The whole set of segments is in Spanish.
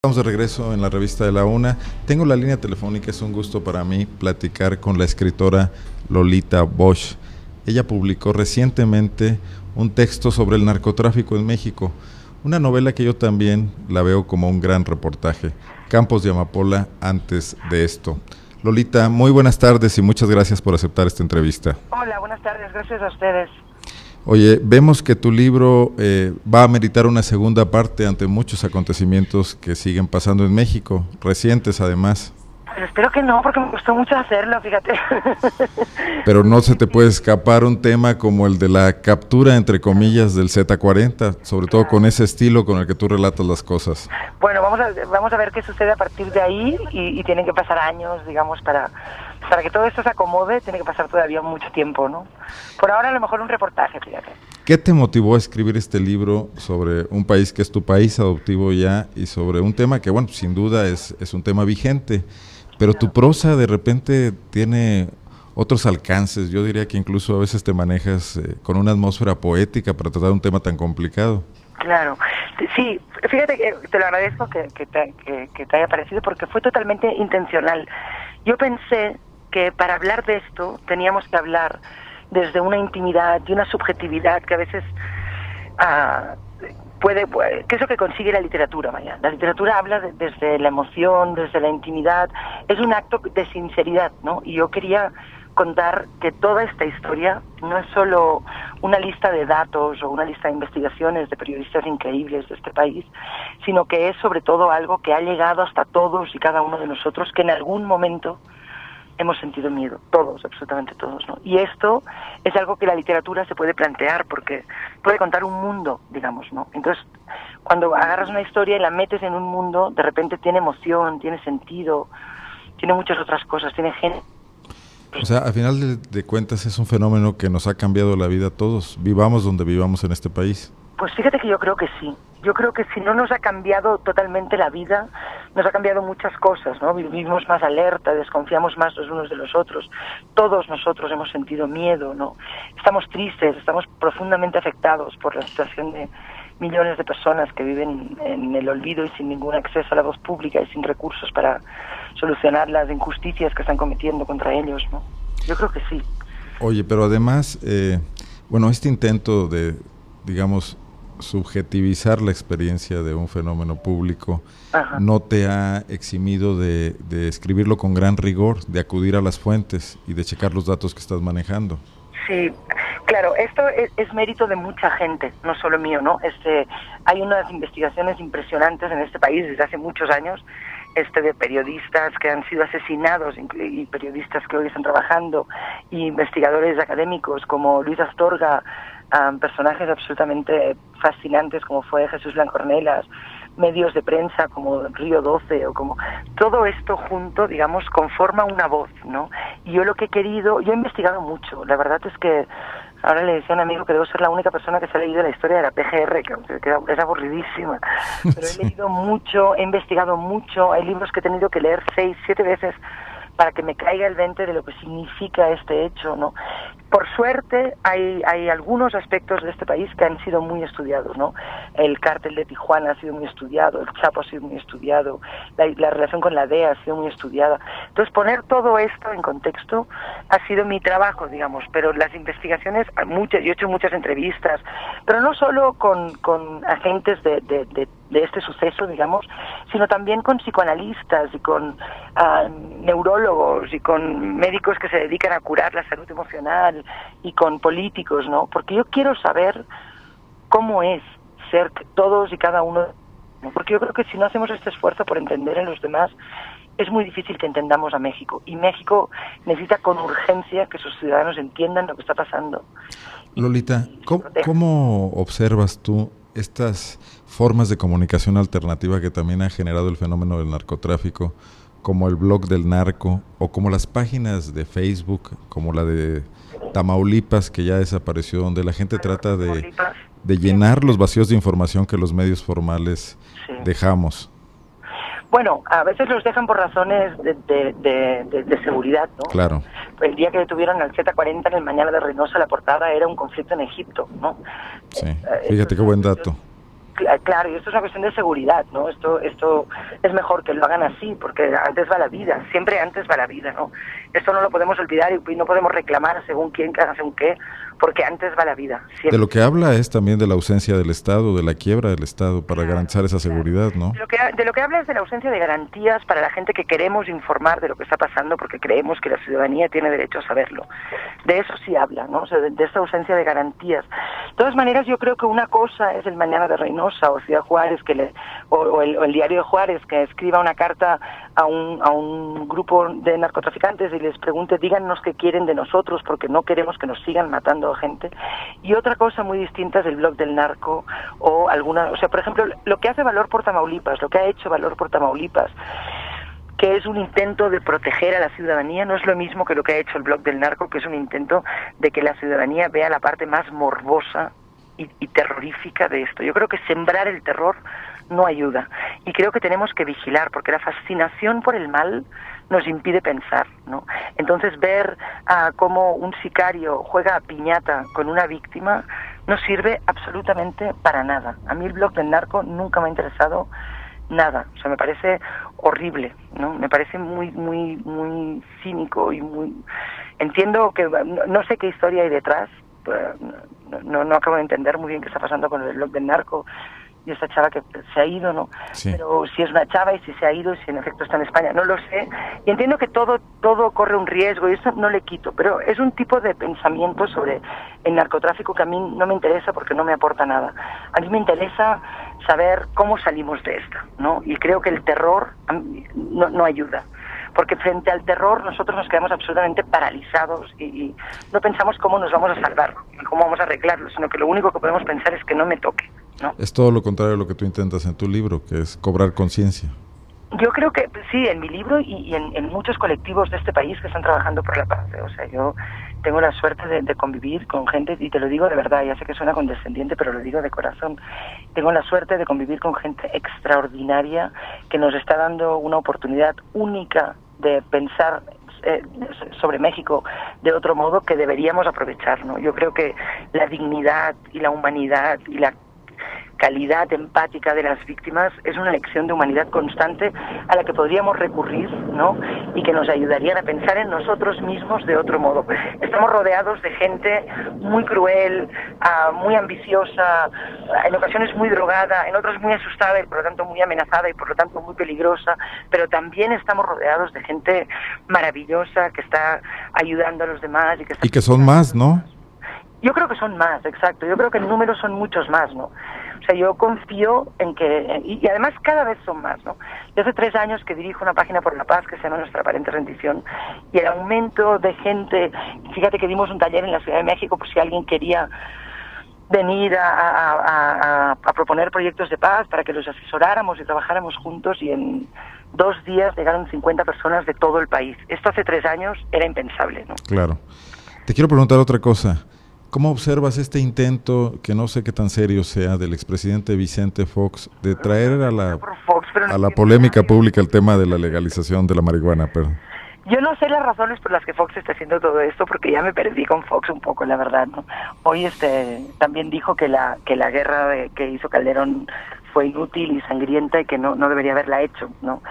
Estamos de regreso en la revista de la UNA. Tengo la línea telefónica, es un gusto para mí platicar con la escritora Lolita Bosch. Ella publicó recientemente un texto sobre el narcotráfico en México, una novela que yo también la veo como un gran reportaje, Campos de Amapola antes de esto. Lolita, muy buenas tardes y muchas gracias por aceptar esta entrevista. Hola, buenas tardes, gracias a ustedes. Oye, vemos que tu libro va a meritar una segunda parte ante muchos acontecimientos que siguen pasando en México, recientes además. Pues espero que no, porque me costó mucho hacerlo, fíjate. Pero no se te puede escapar un tema como el de la captura, entre comillas, del Z40, sobre todo con ese estilo con el que tú relatas las cosas. Bueno, vamos a ver qué sucede a partir de ahí y tienen que pasar años, digamos, para que todo esto se acomode, tiene que pasar todavía mucho tiempo, ¿no? Por ahora a lo mejor un reportaje, fíjate. ¿Qué te motivó a escribir este libro sobre un país que es tu país adoptivo ya y sobre un tema que, bueno, sin duda es un tema vigente, pero tu prosa de repente tiene otros alcances? Yo diría que incluso a veces te manejas con una atmósfera poética para tratar un tema tan complicado. Claro, sí, fíjate que te lo agradezco que te haya parecido porque fue totalmente intencional. Yo pensé que para hablar de esto teníamos que hablar desde una intimidad y una subjetividad que a veces que es lo que consigue la literatura, Maya. La literatura habla desde la emoción, desde la intimidad, es un acto de sinceridad, ¿no? Y yo quería contar que toda esta historia no es solo una lista de datos o una lista de investigaciones de periodistas increíbles de este país, sino que es sobre todo algo que ha llegado hasta todos y cada uno de nosotros, que en algún momento hemos sentido miedo, todos, absolutamente todos, ¿no? Y esto es algo que la literatura se puede plantear porque puede contar un mundo, digamos, ¿no? Entonces, cuando agarras una historia y la metes en un mundo, de repente tiene emoción, tiene sentido, tiene muchas otras cosas, tiene género. O sea, al final de cuentas es un fenómeno que nos ha cambiado la vida a todos, vivamos donde vivamos en este país. Pues fíjate que yo creo que sí. Yo creo que si no nos ha cambiado totalmente la vida, nos ha cambiado muchas cosas, ¿no? Vivimos más alerta, desconfiamos más los unos de los otros. Todos nosotros hemos sentido miedo, ¿no? Estamos tristes, estamos profundamente afectados por la situación de millones de personas que viven en el olvido y sin ningún acceso a la voz pública y sin recursos para solucionar las injusticias que están cometiendo contra ellos, ¿no? Yo creo que sí. Oye, pero además, bueno, este intento de, digamos, subjetivizar la experiencia de un fenómeno público, ajá, no te ha eximido de escribirlo con gran rigor, de acudir a las fuentes y de checar los datos que estás manejando. Sí, claro, esto es mérito de mucha gente, no solo mío, ¿no? Hay unas investigaciones impresionantes en este país desde hace muchos años, de periodistas que han sido asesinados y periodistas que hoy están trabajando, y investigadores académicos como Luis Astorga, personajes absolutamente fascinantes como fue Jesús Blancornelas, medios de prensa como Río 12 o como todo esto junto, digamos, conforma una voz, ¿no? Y yo lo que he querido, yo he investigado mucho, la verdad es que ahora le decía a un amigo que debo ser la única persona que se ha leído la historia de la PGR, que es aburridísima, pero he leído mucho, he investigado mucho, hay libros que he tenido que leer 6, 7 veces para que me caiga el 20 de lo que significa este hecho, ¿no? Por suerte hay algunos aspectos de este país que han sido muy estudiados, ¿no? El cártel de Tijuana ha sido muy estudiado, el Chapo ha sido muy estudiado, la relación con la DEA ha sido muy estudiada. Entonces poner todo esto en contexto ha sido mi trabajo, digamos, pero las investigaciones, yo he hecho muchas entrevistas, pero no solo con agentes de este suceso, digamos, sino también con psicoanalistas y con neurólogos y con médicos que se dedican a curar la salud emocional y con políticos, ¿no? Porque yo quiero saber cómo es ser todos y cada uno, ¿no? Porque yo creo que si no hacemos este esfuerzo por entender a los demás, es muy difícil que entendamos a México. Y México necesita con urgencia que sus ciudadanos entiendan lo que está pasando. Lolita, ¿cómo observas tú estas formas de comunicación alternativa que también ha generado el fenómeno del narcotráfico, como el blog del narco o como las páginas de Facebook, como la de Tamaulipas, que ya desapareció, donde la gente trata de llenar los vacíos de información que los medios formales dejamos? Bueno, a veces los dejan por razones de seguridad, ¿no? Claro. El día que detuvieron al Z40 en el Mañana de Reynosa, la portada era un conflicto en Egipto, ¿no? Sí, fíjate qué buen dato. Claro, y esto es una cuestión de seguridad, ¿no? Esto es mejor que lo hagan así, porque antes va la vida, siempre antes va la vida, ¿no? Esto no lo podemos olvidar y no podemos reclamar según quién, según qué, porque antes va la vida. Siempre. De lo que habla es también de la ausencia del Estado, de la quiebra del Estado para garantizar esa seguridad, ¿no? De lo que habla es de la ausencia de garantías para la gente que queremos informar de lo que está pasando porque creemos que la ciudadanía tiene derecho a saberlo. De eso sí habla, ¿no? O sea, de esa ausencia de garantías. De todas maneras, yo creo que una cosa es el Mañana de Reynosa o Ciudad Juárez, o el Diario de Juárez, que escriba una carta a un grupo de narcotraficantes y les pregunte, díganos qué quieren de nosotros porque no queremos que nos sigan matando gente. Y otra cosa muy distinta es el blog del narco o por ejemplo, lo que hace Valor por Tamaulipas, lo que ha hecho Valor por Tamaulipas, que es un intento de proteger a la ciudadanía, no es lo mismo que lo que ha hecho el blog del narco, que es un intento de que la ciudadanía vea la parte más morbosa y terrorífica de esto. Yo creo que sembrar el terror no ayuda y creo que tenemos que vigilar porque la fascinación por el mal nos impide pensar, ¿no? Entonces ver cómo un sicario juega a piñata con una víctima no sirve absolutamente para nada. A mí el blog del narco nunca me ha interesado nada, o sea, me parece horrible, ¿no? Me parece muy muy muy cínico y muy... Entiendo que no sé qué historia hay detrás. No acabo de entender muy bien qué está pasando con el blog del narco y esta chava que se ha ido, ¿no? Sí. Pero si es una chava y si se ha ido y si en efecto está en España, no lo sé. Y entiendo que todo corre un riesgo y eso no le quito, pero es un tipo de pensamiento sobre el narcotráfico que a mí no me interesa porque no me aporta nada. A mí me interesa saber cómo salimos de esto, ¿no? Y creo que el terror no ayuda. Porque frente al terror nosotros nos quedamos absolutamente paralizados y no pensamos cómo nos vamos a salvar y cómo vamos a arreglarlo, sino que lo único que podemos pensar es que no me toque, ¿no? Es todo lo contrario a lo que tú intentas en tu libro, que es cobrar conciencia. Yo creo que sí, en mi libro y en muchos colectivos de este país que están trabajando por la paz. O sea, yo tengo la suerte de convivir con gente, y te lo digo de verdad, ya sé que suena condescendiente, pero lo digo de corazón. Tengo la suerte de convivir con gente extraordinaria que nos está dando una oportunidad única de pensar sobre México de otro modo que deberíamos aprovechar, ¿no? Yo creo que la dignidad y la humanidad y la calidad empática de las víctimas es una lección de humanidad constante a la que podríamos recurrir, ¿no? Y que nos ayudarían a pensar en nosotros mismos de otro modo. Estamos rodeados de gente muy cruel, muy ambiciosa, en ocasiones muy drogada, en otras muy asustada y por lo tanto muy amenazada y por lo tanto muy peligrosa, pero también estamos rodeados de gente maravillosa que está ayudando a los demás y que son más, ¿no? Yo creo que son más, exacto. Yo creo que en número son muchos más, ¿no? O sea, yo confío en que... Y además cada vez son más, ¿no? Yo hace 3 años que dirijo una página por la paz que se llama Nuestra Aparente Rendición, y el aumento de gente... Fíjate que dimos un taller en la Ciudad de México por si alguien quería venir a proponer proyectos de paz para que los asesoráramos y trabajáramos juntos, y en 2 días llegaron 50 personas de todo el país. Esto hace 3 años era impensable, ¿no? Claro. Te quiero preguntar otra cosa. ¿Cómo observas este intento, que no sé qué tan serio sea, del expresidente Vicente Fox de traer a la polémica pública el tema de la legalización de la marihuana? Perdón. Yo no sé las razones por las que Fox está haciendo todo esto, porque ya me perdí con Fox un poco, la verdad, ¿no? Hoy también dijo que la guerra que hizo Calderón fue inútil y sangrienta y que no debería haberla hecho, ¿no?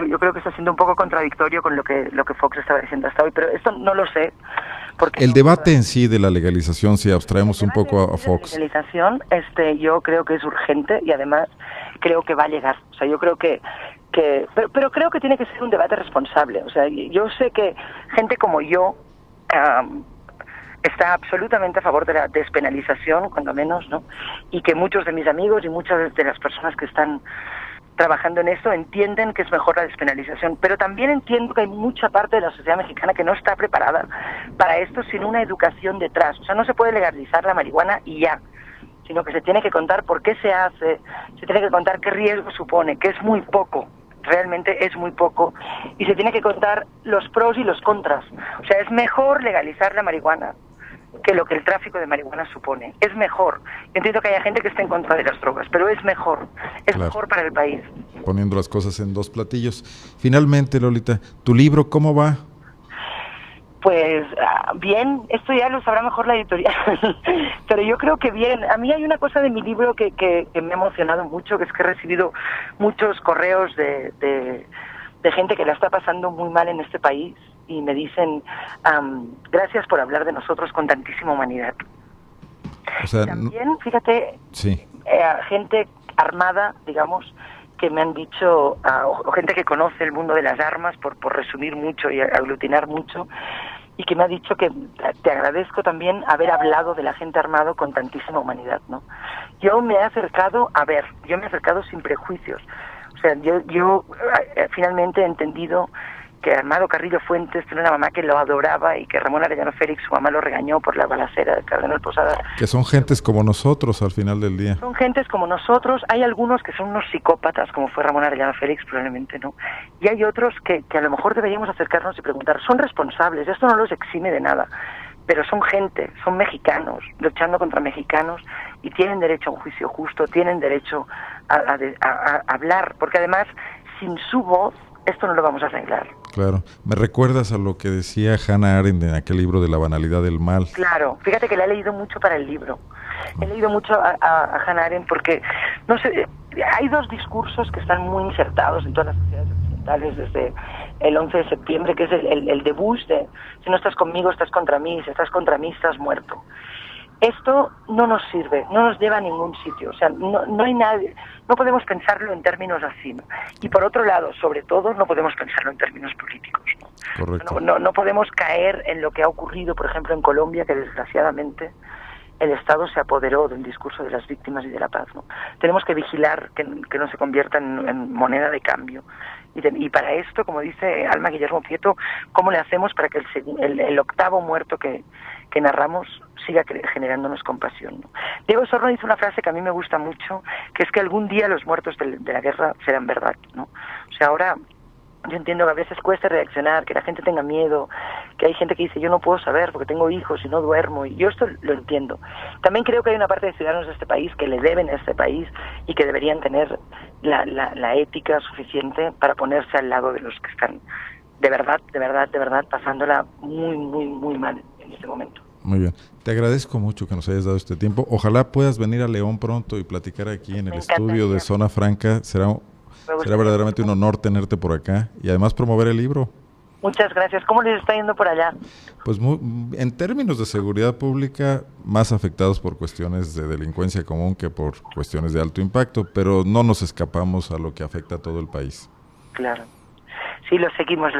Yo creo que está siendo un poco contradictorio con lo que Fox estaba diciendo hasta hoy, pero esto no lo sé. El debate en sí de la legalización, si abstraemos un poco a Fox. La legalización, yo creo que es urgente y además creo que va a llegar. O sea, yo creo pero creo que tiene que ser un debate responsable. O sea, yo sé que gente como yo está absolutamente a favor de la despenalización, cuando menos, ¿no? Y que muchos de mis amigos y muchas de las personas que están trabajando en esto entienden que es mejor la despenalización, pero también entiendo que hay mucha parte de la sociedad mexicana que no está preparada para esto sin una educación detrás. O sea, no se puede legalizar la marihuana y ya, sino que se tiene que contar por qué se hace, se tiene que contar qué riesgo supone, que es muy poco, realmente es muy poco, y se tiene que contar los pros y los contras. O sea, es mejor legalizar la marihuana que lo que el tráfico de marihuana supone. Es mejor. Yo entiendo que haya gente que esté en contra de las drogas, pero es mejor. Es mejor para el país. Poniendo las cosas en 2 platillos. Finalmente, Lolita, ¿tu libro cómo va? Pues bien, esto ya lo sabrá mejor la editorial, pero yo creo que bien. A mí hay una cosa de mi libro que me ha emocionado mucho, que es que he recibido muchos correos de gente que la está pasando muy mal en este país y me dicen gracias por hablar de nosotros con tantísima humanidad. O sea, también, fíjate, sí. Gente armada, digamos, que me han dicho, o gente que conoce el mundo de las armas, por resumir mucho y aglutinar mucho, y que me ha dicho que te agradezco también haber hablado de la gente armada con tantísima humanidad, ¿no? Yo me he acercado sin prejuicios. O sea, yo finalmente he entendido que Armando Carrillo Fuentes tiene una mamá que lo adoraba y que Ramón Arellano Félix, su mamá, lo regañó por la balacera del Cardenal Posada. Que son gentes como nosotros al final del día. Son gentes como nosotros. Hay algunos que son unos psicópatas, como fue Ramón Arellano Félix, probablemente no. Y hay otros que a lo mejor deberíamos acercarnos y preguntar, son responsables, esto no los exime de nada, pero son gente, son mexicanos, luchando contra mexicanos y tienen derecho a un juicio justo, tienen derecho a hablar, porque además, sin su voz, esto no lo vamos a arreglar. Claro. ¿Me recuerdas a lo que decía Hannah Arendt en aquel libro de La banalidad del mal? Claro. Fíjate que la he leído mucho para el libro. He leído mucho a Hannah Arendt porque, no sé, hay dos discursos que están muy insertados en todas las sociedades occidentales desde el 11 de septiembre, que es el de Bush, de si no estás conmigo, estás contra mí, si estás contra mí, estás muerto. Esto no nos sirve, no nos lleva a ningún sitio, o sea, no hay nadie, no podemos pensarlo en términos así, ¿no? Y por otro lado, sobre todo, no podemos pensarlo en términos políticos, ¿no? Correcto. No podemos caer en lo que ha ocurrido, por ejemplo, en Colombia, que desgraciadamente el Estado se apoderó del discurso de las víctimas y de la paz, ¿no? Tenemos que vigilar que no se convierta en moneda de cambio. Y para esto, como dice Alma Guillermo Prieto, ¿cómo le hacemos para que el octavo muerto que narramos siga generándonos compasión, ¿no? Diego Sorno dice una frase que a mí me gusta mucho, que es que algún día los muertos de la guerra serán verdad, ¿no? O sea, ahora yo entiendo que a veces cuesta reaccionar, que la gente tenga miedo, que hay gente que dice yo no puedo saber porque tengo hijos y no duermo, y yo esto lo entiendo. También creo que hay una parte de ciudadanos de este país que le deben a este país y que deberían tener la ética suficiente para ponerse al lado de los que están de verdad pasándola muy, muy, muy mal en este momento. Muy bien. Te agradezco mucho que nos hayas dado este tiempo. Ojalá puedas venir a León pronto y platicar aquí en el estudio de Zona Franca. Será verdaderamente un honor tenerte por acá y además promover el libro. Muchas gracias. ¿Cómo les está yendo por allá? Pues en términos de seguridad pública, más afectados por cuestiones de delincuencia común que por cuestiones de alto impacto, pero no nos escapamos a lo que afecta a todo el país. Claro. Sí, lo seguimos.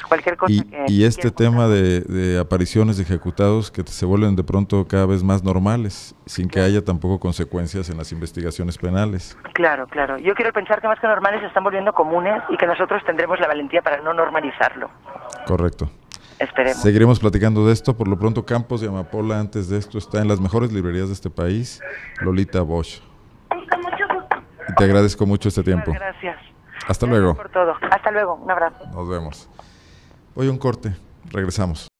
Cualquier cosa y este tema de apariciones de ejecutados que se vuelven de pronto cada vez más normales, sin que haya tampoco consecuencias en las investigaciones penales. Claro. Yo quiero pensar que más que normales se están volviendo comunes y que nosotros tendremos la valentía para no normalizarlo. Correcto. Esperemos. Seguiremos platicando de esto. Por lo pronto, Campos de Amapola, antes de esto, está en las mejores librerías de este país, Lolita Bosch. Y te agradezco mucho este tiempo. Gracias. Hasta luego. Por todo. Hasta luego. Un abrazo. Nos vemos. Voy a un corte. Regresamos.